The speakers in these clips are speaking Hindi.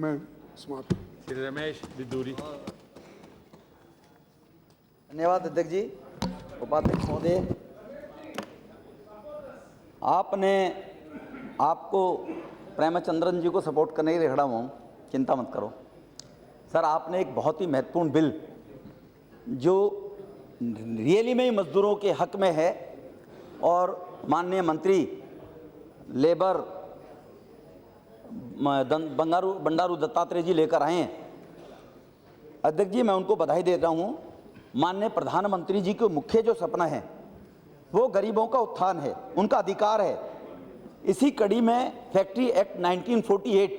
मैं समाप्त। श्री रमेश बिदूरी। धन्यवाद अध्यक्ष जी। उपाध्यक्ष महोदय, आपको प्रेमचंद्रन जी को सपोर्ट करने के लिए खड़ा हुआ हूँ, चिंता मत करो सर। आपने एक बहुत ही महत्वपूर्ण बिल जो रियली में ही मजदूरों के हक में है और माननीय मंत्री लेबर बंडारू दत्तात्रेय जी लेकर आए हैं। अध्यक्ष जी, मैं उनको बधाई देता हूँ। माननीय प्रधानमंत्री जी को मुख्य जो सपना है वो गरीबों का उत्थान है, उनका अधिकार है। इसी कड़ी में फैक्ट्री एक्ट 1948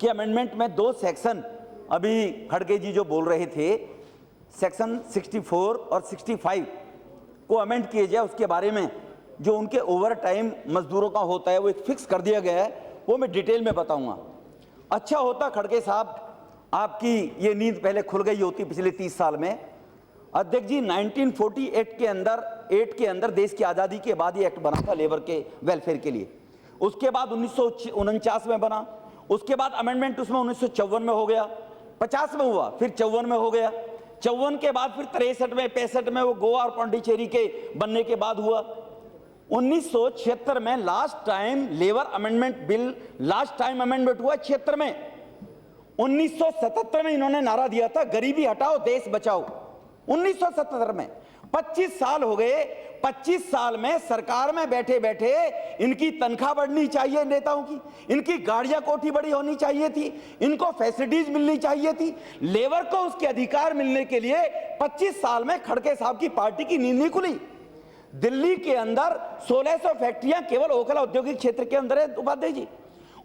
के अमेंडमेंट में 2 सेक्शन अभी खड़गे जी जो बोल रहे थे, सेक्शन 64 और 65 को अमेंड किए जाए। उसके बारे में जो उनके ओवर टाइम मजदूरों का होता है वो एक फिक्स कर दिया गया है, वो मैं डिटेल में बताऊंगा। अच्छा होता खड़गे साहब आपकी ये नींद पहले खुल गई होती पिछले 30 साल में। अध्यक्ष जी, 1948 के अंदर देश की आज़ादी के बाद ये एक्ट बना था लेबर के वेलफेयर के लिए। उसके बाद 1949 में बना, उसके बाद अमेंडमेंट उसमें 1954 में हो गया, 50 में हुआ, फिर 54 में हो गया, 54 के बाद फिर 63 में, 65 में वो गोवा और पांडिचेरी के बनने के बाद हुआ। 1976 में last time labour amendment bill last time amendment हुआ 76 में। 1977 में इन्होंने नारा दिया था गरीबी हटाओ देश बचाओ। 1977 में 25 साल हो गए। 25 साल में सरकार में बैठे बैठे इनकी तनख्वाह बढ़नी चाहिए नेताओं की, इनकी गाड़ियां कोठी बड़ी होनी चाहिए थी, इनको फैसिलिटीज मिलनी चाहिए थी, लेबर को उसके अधिकार मिलने के लिए 25 साल में खड़गे साहब की पार्टी की नींद नहीं खुली। दिल्ली के अंदर 1600 फैक्ट्रियां केवल ओखला औद्योगिक क्षेत्र के अंदर है उपाध्याय जी।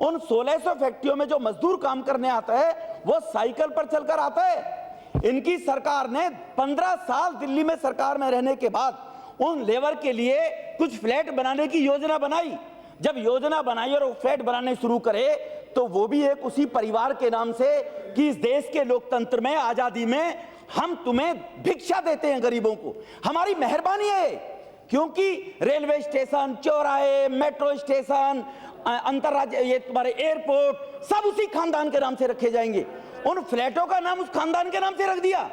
उन 1600 फैक्ट्रियों में जो मजदूर काम करने आता है वो साइकिल पर चलकर आता है। इनकी सरकार ने 15 साल दिल्ली में सरकार में रहने के बाद उन लेबर के लिए कुछ फ्लैट बनाने की योजना बनाई। जब योजना बनाई और वो फ्लैट बनाने शुरू करे तो वो भी एक उसी परिवार के नाम से कि इस देश के लोकतंत्र में, आजादी में हम तुम्हें भिक्षा देते हैं गरीबों को, हमारी मेहरबानी है। क्योंकि रेलवे स्टेशन, चौराहे, मेट्रो स्टेशन, अंतरराज्य ये तुम्हारे एयरपोर्ट सब उसी खानदान के नाम से रखे जाएंगे। उन फ्लैटों का नाम उस खानदान के नाम से रख दिया।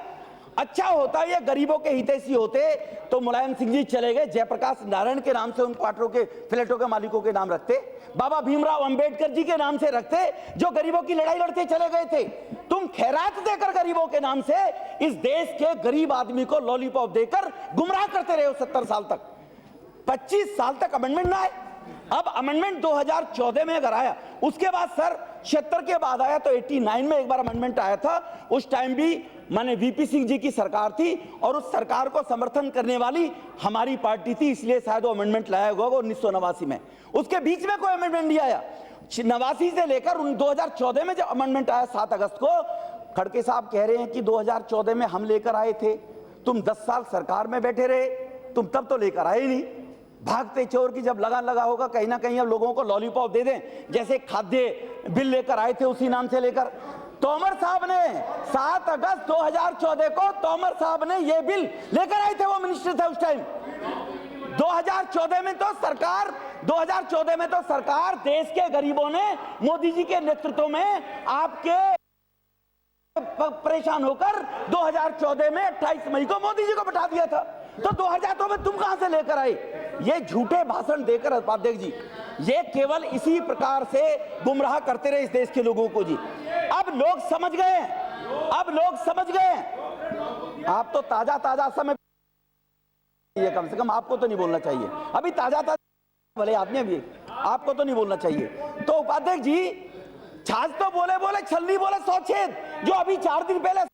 अच्छा होता ये गरीबों के हितैषी होते तो मुलायम सिंह जी चले गए जयप्रकाश नारायण के नाम से उन क्वार्टरों के फ्लैटों के मालिकों के नाम रखते, बाबा भीमराव अंबेडकर जी के नाम से रखते जो गरीबों की लड़ाई लड़ते चले गए थे। तुम खैरात देकर गरीबों के नाम से इस देश के गरीब आदमी को लॉलीपॉप देकर गुमराह करते रहे हो 70 साल तक। 25 साल तक अमेंडमेंट ना आए। अब अमेंडमेंट 2014 में अगर आया, उसके बाद सर 76 के बाद आया तो 89 में एक बार अमेंडमेंट आया था। उस टाइम भी माने वीपी सिंह जी की सरकार थी और उस सरकार को समर्थन करने वाली हमारी पार्टी थी, इसलिए शायद वो अमेंडमेंट लाया हुआ 1989 में। उसके बीच में कोई अमेंडमेंट नहीं आया। 89 से लेकर 2014 में जब अमेंडमेंट आया 7 अगस्त को, खड़गे साहब कह रहे हैं कि 2014 में हम लेकर आए थे। तुम 10 साल सरकार में बैठे रहे, तुम तब तो लेकर आए नहीं। भागते चोर की जब लगान लगा होगा कहीं ना कहीं अब लोगों को लॉलीपॉप दे दें, जैसे खाद्य बिल लेकर आए थे उसी नाम से लेकर। तोमर साहब ने 7 अगस्त 2014 को तोमर साहब ने ये बिल लेकर आए थे, वो मिनिस्टर थे उस टाइम। 2014 में तो सरकार देश के गरीबों ने मोदी जी के नेतृत्व में आपके परेशान होकर 2014 में 28 मई को मोदी जी को बैठा दिया था। तो 2002 में तुम कहां से लेकर आए? ये झूठे भाषण देकर उपाध्यक्ष जी ये केवल इसी प्रकार से गुमराह करते रहे इस देश के लोगों को जी। अब लोग समझ गए, आप तो ताजा समय, ये कम से कम आपको तो नहीं बोलना चाहिए। अभी ताजा भले आदमी, अभी आपको तो नहीं बोलना चाहिए। तो उपाध्यक्ष जी छाछ तो बोले छलनी बोले 100 छेद, जो अभी 4 दिन पहले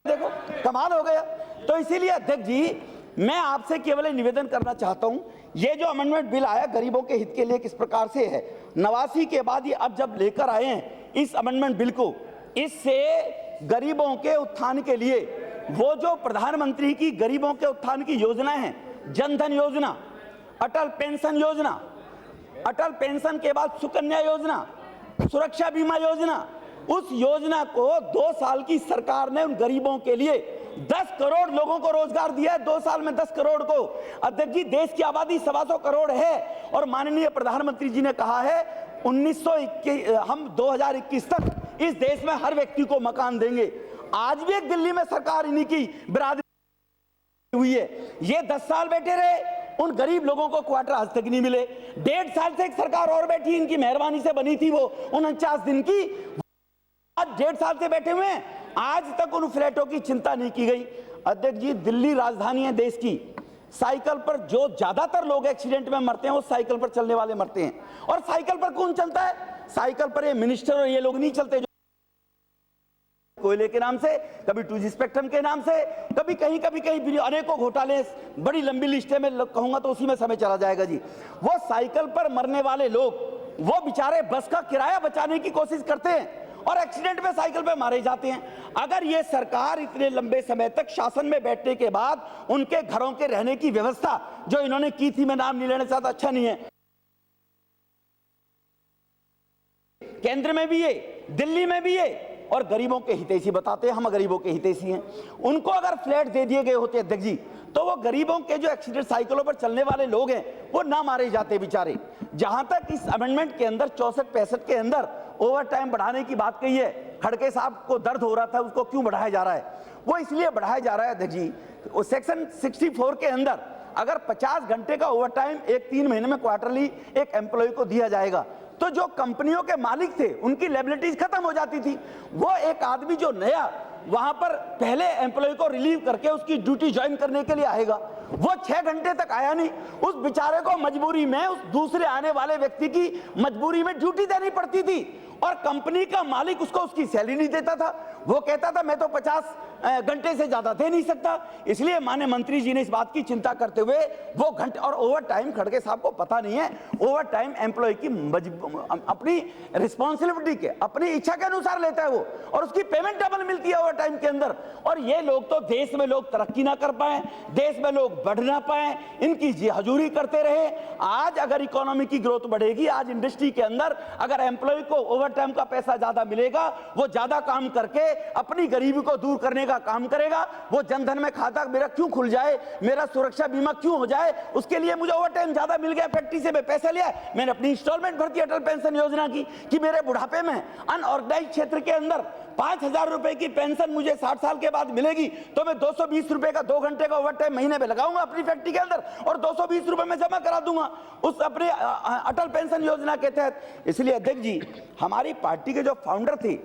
देखो कमाल हो गया। तो इसीलिए अध्यक्ष जी मैं आपसे केवल निवेदन करना चाहता हूं, ये जो अमेंडमेंट बिल आया गरीबों के हित के लिए किस प्रकार से है। 89 के बाद ये अब जब लेकर आए हैं इस अमेंडमेंट बिल को, इससे गरीबों के उत्थान के लिए वो जो प्रधानमंत्री की गरीबों के उत्थान की योजनाएं हैं, जनधन योजना, अटल पेंशन योजना, अटल पेंशन के बाद सुकन्या योजना, सुरक्षा बीमा योजना, उस योजना को 2 साल की सरकार ने उन गरीबों के लिए 10 करोड़ लोगों को रोजगार दिया है। 2 साल में 10 करोड़ को। अध्यक्ष जी देश की आबादी 125 करोड़ है और माननीय प्रधानमंत्री जी ने कहा है 2021 तक इस देश में हर व्यक्ति को मकान देंगे। आज भी एक दिल्ली में सरकार इन्हीं की बिरादरी हुई है। ये 10 साल बैठे रहे, उन गरीब लोगों को क्वार्टर आज तक नहीं मिले। 1.5 साल से एक सरकार और बैठी, इनकी मेहरबानी से बनी थी वो 49 दिन की, आज 1.5 साल से बैठे हुए हैं, आज तक उन फ्लैटों की चिंता नहीं की गई। अध्यक्ष जी, दिल्ली राजधानी है देश की, साइकिल पर जो ज्यादातर लोग एक्सीडेंट में मरते हैं वो साइकिल पर चलने वाले मरते हैं। और साइकिल पर कौन चलता है? साइकिल पर ये मिनिस्टर और ये लोग नहीं चलते, जो कोयले के नाम से, कभी 2G स्पेक्ट्रम के नाम से, कभी कहीं अनेकों घोटाले, बड़ी लंबी लिस्ट है, मैं कहूंगा तो उसी में समय चला जाएगा जी। वो साइकिल पर मरने वाले लोग, वो बेचारे बस का किराया बचाने की कोशिश करते हैं और एक्सीडेंट में साइकिल पे मारे जाते हैं। अगर ये सरकार इतने लंबे समय तक शासन में बैठने के बाद उनके घरों के रहने की व्यवस्था जो इन्होंने की थी, मैं नाम नहीं लेना चाहता, अच्छा नहीं है। केंद्र में भी ये, दिल्ली में भी ये, और गरीबों के हितैषी बताते हैं, हम गरीबों के हितैषी हैं। उनको अगर फ्लैट दे दिए गए होते अध्यक्ष जी, तो वो गरीबों के जो एक्सीडेंट साइकिलों पर चलने वाले लोग हैं वो ना मारे जाते बेचारे। जहां तक इस अमेंडमेंट के अंदर 64-65 के अंदर ओवर टाइम बढ़ाने की बात कही है, खड़गे साहब को दर्द हो रहा था, उसको क्यों बढ़ाया जा रहा है? वो इसलिए बढ़ाया जा रहा है अध्यक्ष जी, वो सेक्शन 64 के अंदर अगर 50 घंटे का ओवर टाइम एक 3 महीने में क्वार्टरली एक एम्प्लॉय को दिया जाएगा, तो जो कंपनियों के मालिक थे उनकी लायबिलिटीज खत्म हो जाती थी। वो एक आदमी जो नया वहां पर पहले एम्प्लॉय को रिलीव करके उसकी ड्यूटी ज्वाइन करने के लिए आएगा, वो 6 घंटे तक आया नहीं, उस बेचारे को मजबूरी में, उस दूसरे आने वाले व्यक्ति की मजबूरी में ड्यूटी देनी पड़ती थी, और कंपनी का मालिक उसको उसकी सैलरी नहीं देता था। वो कहता था मैं तो 50 घंटे से ज्यादा दे नहीं सकता। इसलिए माननीय मंत्री जी ने इस बात की चिंता करते हुए वो घंटे और ओवर टाइम, खड़गे साहब को पता नहीं है, ओवर टाइम एम्प्लॉय की अपनी रिस्पॉन्सिबिलिटी के, अपनी इच्छा के अनुसार लेता है वो, और उसकी पेमेंट डबल मिलती है ओवर टाइम के अंदर। और ये लोग तो देश में लोग तरक्की ना कर पाए, देश में लोग बढ़ ना पाए, इनकी जी हजूरी करते रहे। आज अगर इकोनॉमी की ग्रोथ बढ़ेगी, आज इंडस्ट्री के अंदर अगर एम्प्लॉय को ओवर टाइम का पैसा ज्यादा मिलेगा, वो ज्यादा काम करके अपनी गरीबी को दूर करने का काम करेगा। वो जनधन में खाता मेरा क्यों खुल जाए, मेरा सुरक्षा बीमा क्यों हो जाए, उसके लिए मुझे ओवर टाइम ज्यादा मिल गया, फैक्ट्री से मैं पैसा लिया, मैंने अपनी इंस्टॉलमेंट भरती अटल पेंशन योजना की कि मेरे बुढ़ापे में अनऑर्गेनाइज क्षेत्र के अंदर 5,000 रुपए की पेंशन मुझे 60 साल के बाद मिलेगी, तो मैं 220 रुपए का 2 घंटे का ओवर टाइम महीने में लगाऊंगा अपनी फैक्ट्री के अंदर, और 220 रुपए में जमा करा दूंगा उस अपने अटल पेंशन योजना के तहत। इसलिए अध्यक्ष जी, हमारी पार्टी के जो फाउंडर थे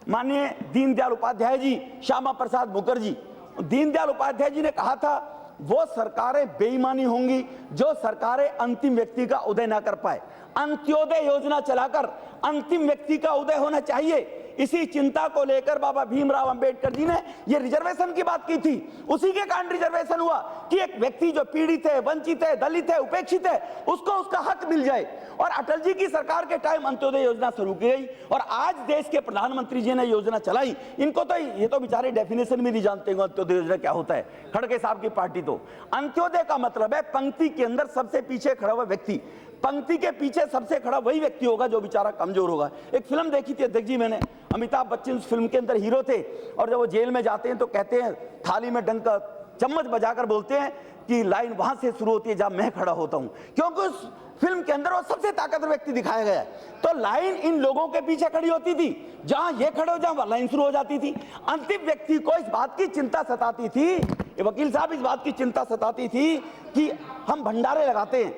माननीय दीनदयाल उपाध्याय जी, श्यामा प्रसाद मुखर्जी, दीनदयाल उपाध्याय जी ने कहा था वो सरकारें बेईमानी होंगी जो सरकारें अंतिम व्यक्ति का उदय ना कर पाए। अंत्योदय योजना चलाकर अंतिम व्यक्ति का उदय होना चाहिए, इसी चिंता को लेकर बाबा भीमराव अंबेडकर जी ने ये रिजर्वेशन की बात की थी। उसी के कारण रिजर्वेशन हुआ कि एक व्यक्ति जो पीड़ित है, वंचित है, दलित है, उपेक्षित है, उसको उसका हक मिल जाए। और अटल जी की सरकार के टाइम अंत्योदय योजना शुरू की गई, और आज देश के प्रधानमंत्री जी ने योजना चलाई। इनको तो ये तो बेचारे डेफिनेशन भी नहीं जानते अंत्योदय योजना क्या होता है। खड़गे साहब की पार्टी तो अंत्योदय का मतलब है पंक्ति के अंदर सबसे पीछे खड़ा हुआ व्यक्ति, पंक्ति के पीछे सबसे खड़ा वही व्यक्ति होगा जो बेचारा कमजोर होगा। एक फिल्म देखी थी अध्यक्ष जी मैंने, अमिताभ बच्चन उस फिल्म के अंदर हीरो थे, और जब वो जेल में जाते हैं तो कहते हैं, थाली में डंका चम्मच बजाकर बोलते हैं कि लाइन वहां से शुरू होती है जहां मैं खड़ा होता हूं, क्योंकि उस फिल्म के अंदर वो सबसे ताकतवर व्यक्ति दिखाया गया है। तो लाइन इन लोगों के पीछे खड़ी होती थी, जहां ये खड़े हो जहां लाइन शुरू हो जाती थी। अंतिम व्यक्ति को इस बात की चिंता सताती थी, वकील साहब इस बात की चिंता सताती थी कि हम भंडारे लगाते हैं,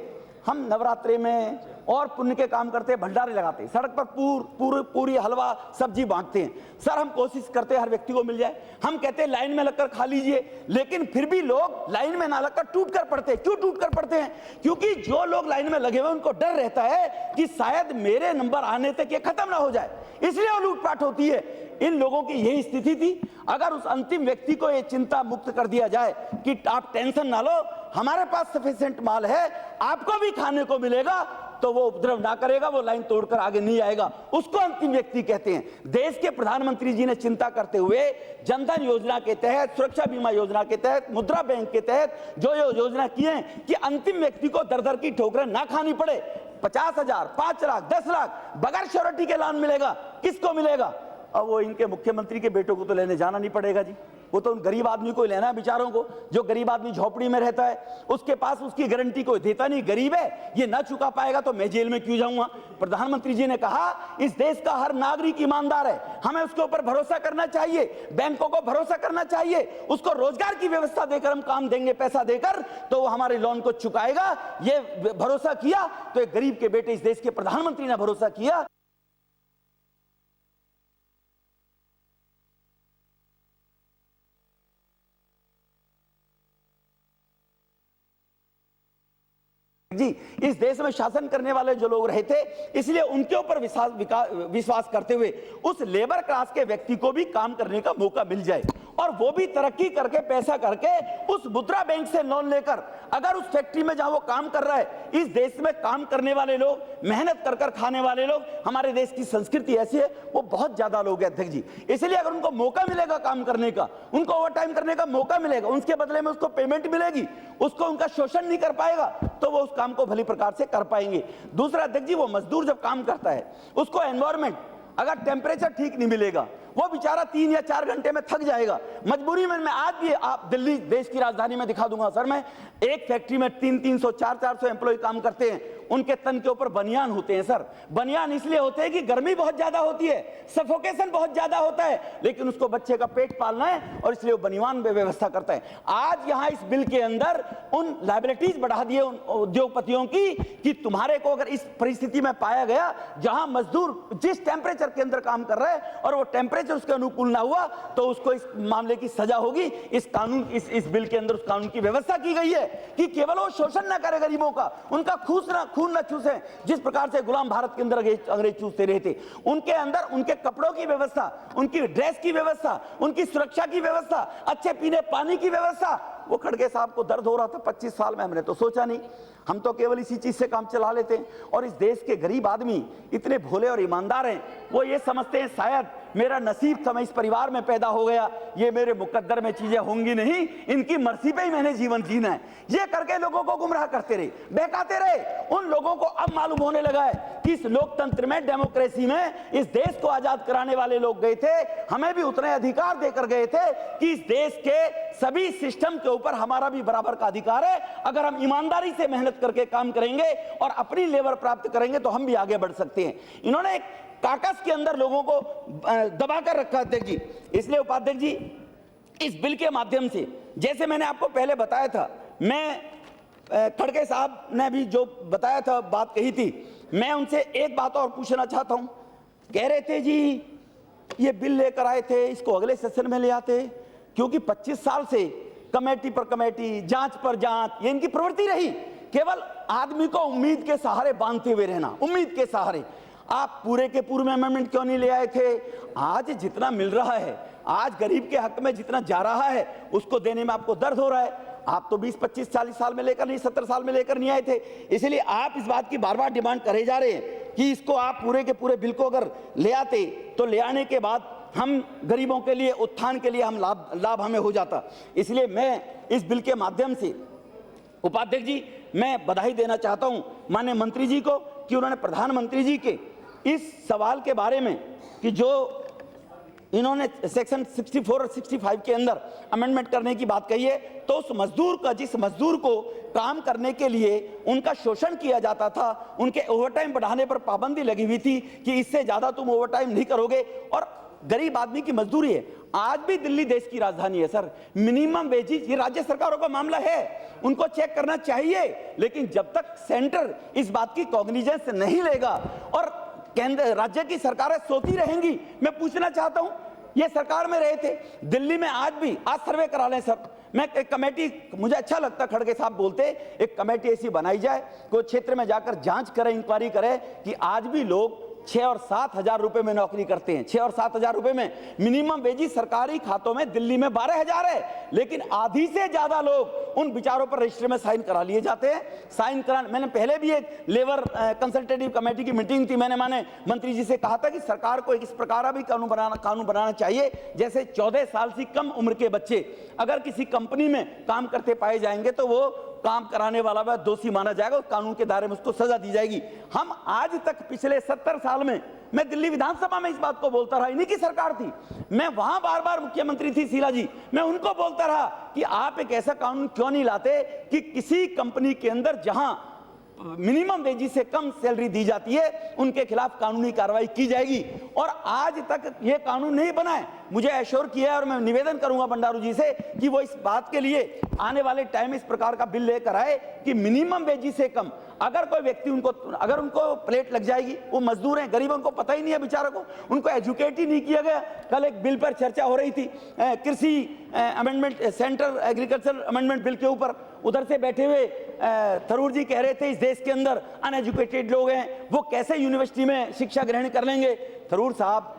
हम नवरात्रे में और पुण्य के काम करते हैं, भंडारे लगाते हैं, सड़क पर पूरी हलवा सब्जी बांटते हैं। सर हम कोशिश करते हैं हर व्यक्ति को मिल जाए, हम कहते हैं लाइन में लगकर खा लीजिए, लेकिन फिर भी लोग लाइन में ना लगकर टूट कर पड़ते हैं। क्यों टूट कर पड़ते हैं? क्योंकि जो लोग लाइन में लगे हुए उनको डर रहता है कि शायद मेरे नंबर आने तक ये खत्म ना हो जाए, इसलिए वो लूटपाट होती है। इन लोगों की यही स्थिति थी। अगर उस अंतिम व्यक्ति को ये चिंता मुक्त कर दिया जाए कि आप टेंशन ना लो, हमारे पास सफिशिएंट माल है, आपको भी खाने को मिलेगा, तो वो उपद्रव ना करेगा, वो लाइन तोड़कर आगे नहीं आएगा, उसको अंतिम व्यक्ति कहते हैं। देश के प्रधानमंत्री जी ने चिंता करते हुए जनधन योजना के तहत, सुरक्षा बीमा योजना के तहत, मुद्रा बैंक के तहत जो योजना की है कि अंतिम व्यक्ति को दर दर की ठोकरें ना खानी पड़े। 50,000, 5 लाख, 10 लाख बगैर श्योरिटी के लोन मिलेगा। किसको मिलेगा? अब वो इनके मुख्यमंत्री के बेटों को तो लेने जाना नहीं पड़ेगा जी, वो तो उन गरीब आदमी को लेना है बेचारों को, जो गरीब आदमी झोपड़ी में रहता है, उसके पास उसकी गारंटी कोई देता नहीं, गरीब है, ये ना चुका पाएगा तो मैं जेल में क्यों जाऊंगा। प्रधानमंत्री जी ने कहा इस देश का हर नागरिक ईमानदार है, हमें उसके ऊपर भरोसा करना चाहिए, बैंकों को भरोसा करना चाहिए, उसको रोजगार की व्यवस्था देकर हम काम देंगे, पैसा देकर तो वो हमारे लोन को चुकाएगा। ये भरोसा किया तो एक गरीब के बेटे इस देश के प्रधानमंत्री ने भरोसा किया। जी इस देश में शासन करने वाले जो लोग रहे थे, इसलिए उनके ऊपर विश्वास करते हुए उस लेबर क्लास के व्यक्ति को भी काम करने का मौका मिल जाए और वो भी तरक्की करके पैसा करके उस मुद्रा बैंक से लोन लेकर अगर उस फैक्ट्री में जहां वो काम कर रहा है, इस देश में काम करने वाले लोग, मेहनत कर कर खाने वाले लोग, हमारे देश की संस्कृति ऐसी है, वो बहुत ज्यादा लोग हैं अध्यक्ष जी। इसलिए अगर उनको मौका मिलेगा काम करने का, उनको ओवर टाइम करने का मौका मिलेगा, उसके बदले में उसको पेमेंट मिलेगी, उसको उनका शोषण नहीं कर पाएगा, तो वो उस काम को भली प्रकार से कर पाएंगे। दूसरा अध्यक्ष जी, वो मजदूर जब काम करता है, उसको एनवायरमेंट, अगर टेम्परेचर ठीक नहीं मिलेगा, वो बेचारा 3 या 4 घंटे में थक जाएगा। मजबूरी में मैं आज भी आप दिल्ली देश की राजधानी में दिखा दूंगा सर, मैं एक फैक्ट्री में 300 400 एम्प्लॉय काम करते हैं, उनके तन के ऊपर बनियान होते हैं सर। बनियान इसलिए होते हैं कि गर्मी बहुत ज्यादा होती है, सफोकेशन बहुत ज्यादा होता है, लेकिन उसको बच्चे का पेट पालना है और इसलिए वो बनियान में व्यवस्था करता है। आज यहां इस बिल के अंदर उन लायबिलिटीज बढ़ा दिए उन उद्योगपतियों की कि तुम्हारे को अगर इस परिस्थिति में पाया गया जहां मजदूर जिस टेम्परेचर के अंदर काम कर रहा है और वो टेम्परेचर उसके अनुकूल ना हुआ, तो उसको इस मामले की सजा होगी। इस कानून इस बिल के अंदर उस कानून की व्यवस्था की गई है कि केवल वो शोषण ना करे गरीबों का, उनका खून न चूसे, जिस प्रकार से गुलाम भारत के अंदर अंग्रेज चूसते रहे थे, उनके अंदर उनके कपड़ों की व्यवस्था, उनकी ड्रेस की व्यवस्था, उनकी सुरक्षा की व्यवस्था, अच्छे पीने पानी की व्यवस्था। वो खड़गे साहब को दर्द हो रहा था 25 साल में, हमने तो सोचा नहीं, हम तो केवल इसी चीज से काम चला लेते हैं। और इस देश के गरीब आदमी इतने भोले और ईमानदार हैं, वो ये समझते हैं शायद मेरा नसीब था, मैं इस परिवार में पैदा हो गया, ये मेरे मुकद्दर में चीजें होंगी नहीं, इनकी मर्जी पे ही मैंने जीवन जीना है, ये करके लोगों को गुमराह करते रहे, बहकाते रहे। उन लोगों को अब मालूम होने लगा है कि इस लोकतंत्र में, डेमोक्रेसी में इस देश को आजाद कराने वाले लोग गए थे, हमें भी उतने अधिकार देकर गए थे कि इस देश के सभी सिस्टम के ऊपर हमारा भी बराबर का अधिकार है। अगर हम ईमानदारी से मेहनत करके काम करेंगे और अपनी लेबर प्राप्त करेंगे तो हम भी आगे बढ़ सकते हैं। इन्होंने एक काकस के अंदर लोगों को दबाकर रखा अध्यक्ष जी। इसलिए उपाध्यक्ष जी, इस बिल के माध्यम से, जैसे मैंने आपको पहले बताया था, मैं खड़गे साहब ने भी जो बताया था, बात कही थी, मैं उनसे एक बात और पूछना चाहता हूं। कह रहे थे जी ये बिल लेकर आए थे, इसको अगले सेशन में ले आते, क्योंकि 25 साल से कमेटी पर कमेटी, जांच पर जांच, ये इनकी प्रवृत्ति रही, केवल आदमी को उम्मीद के सहारे बांधते हुए रहना, उम्मीद के सहारे। आप पूरे के पूरे में अमेंडमेंट क्यों नहीं ले आए थे? आज जितना मिल रहा है, आज गरीब के हक में जितना जा रहा है, उसको देने में आपको दर्द हो रहा है। आप तो 20, 25, 40 साल में लेकर नहीं, 70 साल में लेकर नहीं आए थे, इसलिए आप इस बात की बार बार डिमांड करे जा रहे हैं कि इसको आप पूरे के पूरे बिल को अगर ले आते, तो ले आने के बाद हम गरीबों के लिए, उत्थान के लिए हम लाभ हमें हो जाता। इसलिए मैं इस बिल के माध्यम से उपाध्यक्ष जी, मैं बधाई देना चाहता हूं माननीय मंत्री जी को कि उन्होंने प्रधानमंत्री जी के इस सवाल के बारे में कि जो इन्होंने सेक्शन 64 और 65 के अंदर अमेंडमेंट करने की बात कही है, तो उस मजदूर का, जिस मजदूर को काम करने के लिए उनका शोषण किया जाता था, उनके ओवरटाइम बढ़ाने पर पाबंदी लगी हुई थी कि इससे ज्यादा तुम ओवरटाइम नहीं करोगे, और गरीब आदमी की मजदूरी है। आज भी दिल्ली देश की राजधानी है सर, मिनिमम वेजेस ये राज्य सरकारों का मामला है, उनको चेक करना चाहिए, लेकिन जब तक सेंटर इस बात की कॉग्निजेंस नहीं लेगा और केंद्र राज्य की सरकारें सोती रहेंगी। मैं पूछना चाहता हूं, ये सरकार में रहे थे, दिल्ली में आज भी, आज सर्वे करा लें सर, मैं एक कमेटी, मुझे अच्छा लगता खड़गे साहब बोलते, एक कमेटी ऐसी बनाई जाए, कोई क्षेत्र में जाकर जांच करे, इंक्वायरी करे कि आज भी लोग 6 और 7 हजार रुपए में नौकरी करते हैं, 6 और 7 हजार रुपए में मिनिमम वेजेस सरकारी खातों में दिल्ली में 12,000 है, लेकिन आधी से ज्यादा लोग उन विचारों पर रजिस्टर में साइन करा लिए जाते हैं। साइन करा, मैंने पहले भी एक लेबर कंसल्टेटिव कमेटी की मीटिंग थी, मैंने माने मंत्री जी से कहा था कि सरकार को इस प्रकार भी कानून बनाना चाहिए, जैसे 14 साल से कम उम्र के बच्चे अगर किसी कंपनी में काम करते पाए जाएंगे तो वो काम कराने वाला वह दोषी माना जाएगा, कानून के दायरे में उसको सजा दी जाएगी। हम आज तक पिछले 70 साल में मैं दिल्ली विधानसभा में इस बात को बोलता रहा, इन्हीं की सरकार थी, मैं वहां बार बार मुख्यमंत्री थी शीला जी, मैं उनको बोलता रहा कि आप एक ऐसा कानून क्यों नहीं लाते कि किसी कंपनी के अंदर जहां मिनिमम वेजेस से कम सैलरी दी जाती है उनके खिलाफ कानूनी कार्रवाई की जाएगी। और आज तक ये कानून नहीं बना है। मुझे एश्योर किया है और मैं निवेदन करूंगा भंडारू जी से कि वो इस बात के लिए आने वाले टाइम में इस प्रकार का बिल लेकर आए कि मिनिमम वेजेस से कम अगर कोई व्यक्ति उनको प्लेट लग जाएगी, वो मजदूर हैं, गरीबों को पता ही नहीं है बेचारों को, उनको एजुकेट ही नहीं किया गया। कल एक बिल पर चर्चा हो रही थी कृषि amendment, central agriculture amendment bill के ऊपर, उधर से बैठे हुए थरूर जी कह रहे थे इस देश के अंदर अनएजुकेटेड लोग हैं, वो कैसे यूनिवर्सिटी में शिक्षा ग्रहण कर लेंगे। थरूर साहब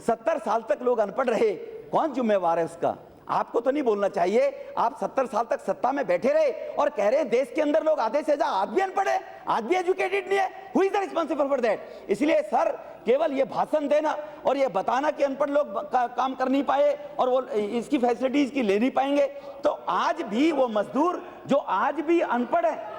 70 साल तक लोग अनपढ़ रहे, कौन जिम्मेवार है उसका? आपको तो नहीं बोलना चाहिए। आप 70 साल तक सत्ता में बैठे रहे और कह रहे हैं देश के अंदर लोग आधे से ज्यादा आज भी अनपढ़ है, आज भी एजुकेटेड नहीं है। Who is the responsible for that? इसलिए सर केवल ये भाषण देना और ये बताना कि अनपढ़ लोग काम कर नहीं पाए और वो इसकी फैसिलिटीज की ले नहीं पाएंगे, तो आज भी वो मजदूर जो आज भी अनपढ़ है,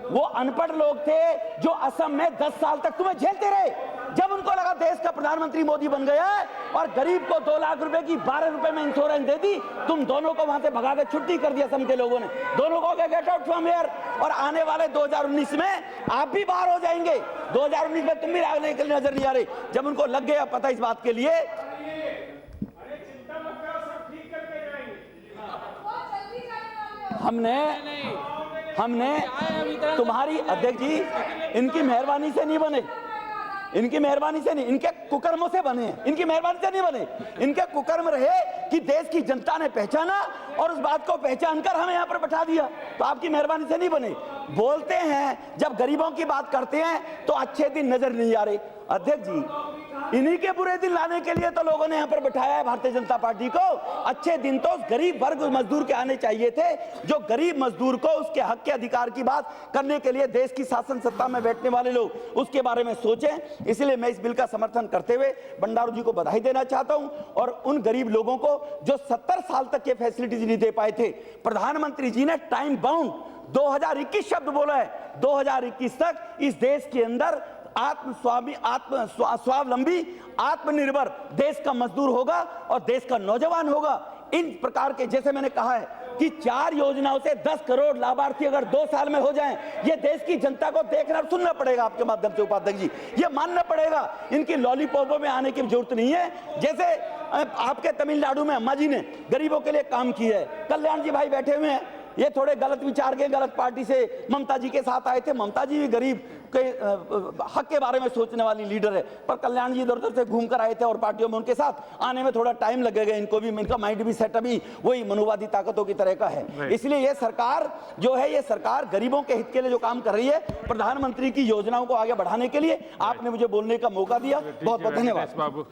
वो अनपढ़ लोग थे जो असम में 10 साल तक तुम्हें झेलते रहे। जब उनको लगा देश का प्रधानमंत्री मोदी बन गया है और गरीब को 2 लाख रुपए की 12 रुपए में इंश्योरेंस दे दी, तुम दोनों को वहां से भगा के छुट्टी कर दिया असम के लोगों ने, दोनों को गेट आउट फ्रॉम हियर। और आने वाले 2019 में आप भी बाहर हो जाएंगे। 2019 में तुम भी आने के लिए नजर नहीं आ रहे। जब उनको लग गया पता इस बात के लिए, हमने तुम्हारी अध्यक्ष जी इनकी मेहरबानी से नहीं बने, इनकी मेहरबानी से नहीं, इनके कुकर्मों से बने हैं, इनकी मेहरबानी से नहीं बने। इनके कुकर्म रहे कि देश की जनता ने पहचाना और उस बात को पहचान कर हमें यहाँ पर बैठा दिया, तो आपकी मेहरबानी से नहीं बने। बोलते हैं जब गरीबों की बात करते हैं तो अच्छे दिन नजर नहीं आ रहे। अध्यक्ष जी इन्हीं के बुरे दिन लाने के लिए तो लोगों ने यहाँ पर बैठाया है भारतीय जनता पार्टी को। अच्छे दिन तो उस गरीब वर्ग मजदूर के आने चाहिए थे, जो गरीब मजदूर को उसके हक के अधिकार की बात करने के लिए देश की शासन सत्ता में बैठने वाले लोग उसके बारे में सोचें। इसलिए मैं इस बिल का समर्थन करते हुए भंडारू जी को बधाई देना चाहता हूं और उन गरीब लोगों को जो 70 साल तक ये फैसिलिटीज नहीं दे पाए थे, प्रधानमंत्री जी ने टाइम बाउंड 2021 शब्द बोला है, 2021 तक इस देश के अंदर स्वावलंबी आत्मनिर्भर देश का मजदूर होगा और देश का नौजवान होगा। इन प्रकार के, जैसे मैंने कहा है कि 4 योजनाओं से 10 करोड़ लाभार्थी अगर 2 साल में हो जाएं, ये देश की जनता को देखना और सुनना पड़ेगा आपके माध्यम से उपाध्यक्ष जी, ये मानना पड़ेगा। इनकी लॉलीपॉपों में आने की जरूरत नहीं है। जैसे आपके तमिलनाडु में अम्मा जी ने गरीबों के लिए काम किया है, कल्याण जी भाई बैठे हुए हैं, ये थोड़े गलत विचार के, गलत पार्टी से ममता जी के साथ आए थे। ममता जी भी गरीब के हक के बारे में सोचने वाली लीडर है, पर कल्याण जी इधर उधर से घूम कर आए थे और पार्टियों में उनके साथ आने में थोड़ा टाइम लगेगा। इनको भी, इनका माइंड भी सेटअप ही वही मनुवादी ताकतों की तरह का है। इसलिए ये सरकार जो है, ये सरकार गरीबों के हित के लिए जो काम कर रही है, प्रधानमंत्री की योजनाओं को आगे बढ़ाने के लिए आपने मुझे बोलने का मौका दिया। बहुत बहुत धन्यवाद।